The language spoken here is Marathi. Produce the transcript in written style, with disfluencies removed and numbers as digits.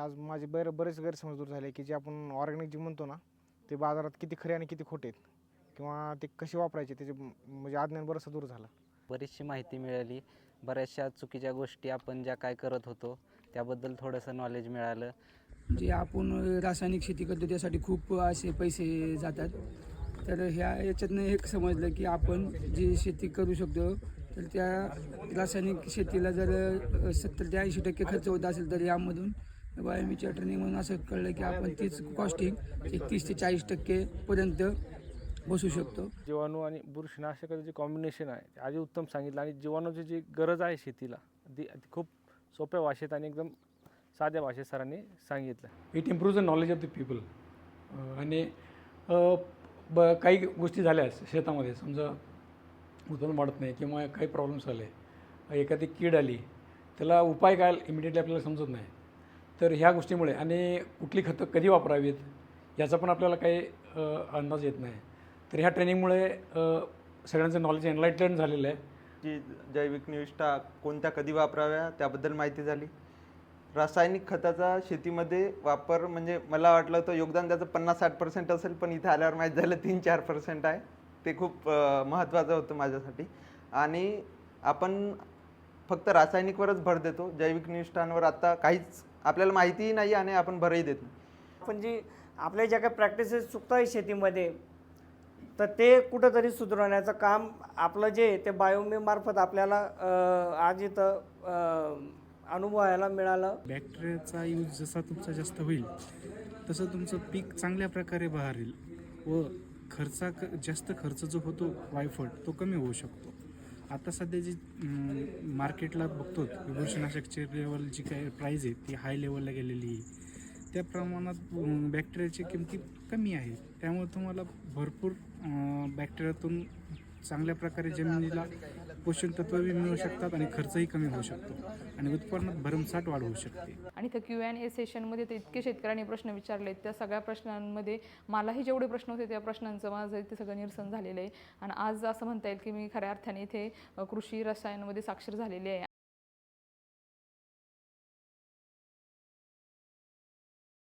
आज माझे बरेच गैरसमज दूर झाले की जे आपण ऑर्गॅनिक जे म्हणतो ना ते बाजारात किती खरे आणि किती खोटे आहेत किंवा ते कसे वापरायचे त्याचे म्हणजे अज्ञान बरंचसं दूर झालं. बरीचशी माहिती मिळाली. बऱ्याचशा चुकीच्या गोष्टी आपण ज्या काय करत होतो त्याबद्दल थोडंसं नॉलेज मिळालं. जे आपण रासायनिक शेती करतो त्यासाठी खूप असे पैसे जातात. तर याच्यातनं एक समजलं की आपण जी शेती करू शकतो तर त्या रासायनिक शेतीला जर 70 ते 80% खर्च होत असेल तर यामधून बायोमीच्या ट्रेनिंगमधून असं कळलं की आपण तीच कॉस्टिंग 30 ते 40% पर्यंत बसू शकतो. जीवाणू आणि बुरशीनाशकाचं जे कॉम्बिनेशन आहे ते आधी उत्तम सांगितलं आणि जीवाणूची जी गरज आहे शेतीला ती खूप सोप्या भाषेत आणि एकदम साध्या भाषेत सरांनी सांगितलं. It improves the knowledge of the people. आणि काही गोष्टी झाल्या शेतामध्ये, समजा उत्पन्न वाढत नाही किंवा काही प्रॉब्लेम्स आले, एखादी कीड आली, त्याला उपाय काय इमिडिएटली आपल्याला समजत नाही. तर ह्या गोष्टीमुळे आणि कुठली खतं कधी वापरावीत याचा पण आपल्याला काही अंदाज येत नाही. तर ह्या ट्रेनिंगमुळे सगळ्यांचं नॉलेज एनलाइटन झालेलं आहे. जी जैविक निविष्ठा कोणत्या कधी वापराव्या त्याबद्दल माहिती झाली. रासायनिक खताचा शेतीमध्ये वापर म्हणजे मला वाटलं होतं योगदान त्याचं 50-60% असेल, पण इथे आल्यावर माहीत झालं 3-4% आहे. ते खूप महत्त्वाचं होतं माझ्यासाठी. आणि आपण फक्त रासायनिकवरच भर देतो, जैविक निविष्ठांवर आता काहीच आपल्याला माहितीही नाही आणि आपण भरही देत नाही. पण जी आपल्या ज्या काही प्रॅक्टिसेस चुकत आहे शेतीमध्ये तर ते कुठंतरी सुधारण्याचं काम आपलं जे ते बायोमीमार्फत आपल्याला आज इथं अनुभवायला मिळालं. बॅक्टेरियाचा यूज जसा तुमचा जास्त होईल तसं तुमचं पीक चांगल्या प्रकारे बहरेल व जास्त खर्च जो होतो वायफट तो कमी होऊ शकतो. आता सध्या जी मार्केटला बघतो बुरशीनाशकची लेवल जी काही प्राईज आहे ती हाय लेवलला गेलेली आहे. त्या प्रमाणात बॅक्टेरियाची किमती कमी आहे. त्यामुळे तुम्हाला भरपूर बॅक्टेरियातून चांगल्या प्रकारे जमिनीला पोषक तत्वही मिळू शकतात आणि खर्चही कमी होऊ शकतो आणि उत्पन्नात भरमसाठ वाढ होऊ शकते. आणि त्या Q&A सेशनमध्ये ते इतके शेतकऱ्यांनी प्रश्न विचारले, त्या सगळ्या प्रश्नांमध्ये मलाही जेवढे प्रश्न होते त्या प्रश्नांचं माझं इथे सगळं निरसन झालेलं आहे. आणि आज असं म्हणता येईल की मी खऱ्या अर्थाने इथे कृषी रसायनमध्ये साक्षर झालेली आहे.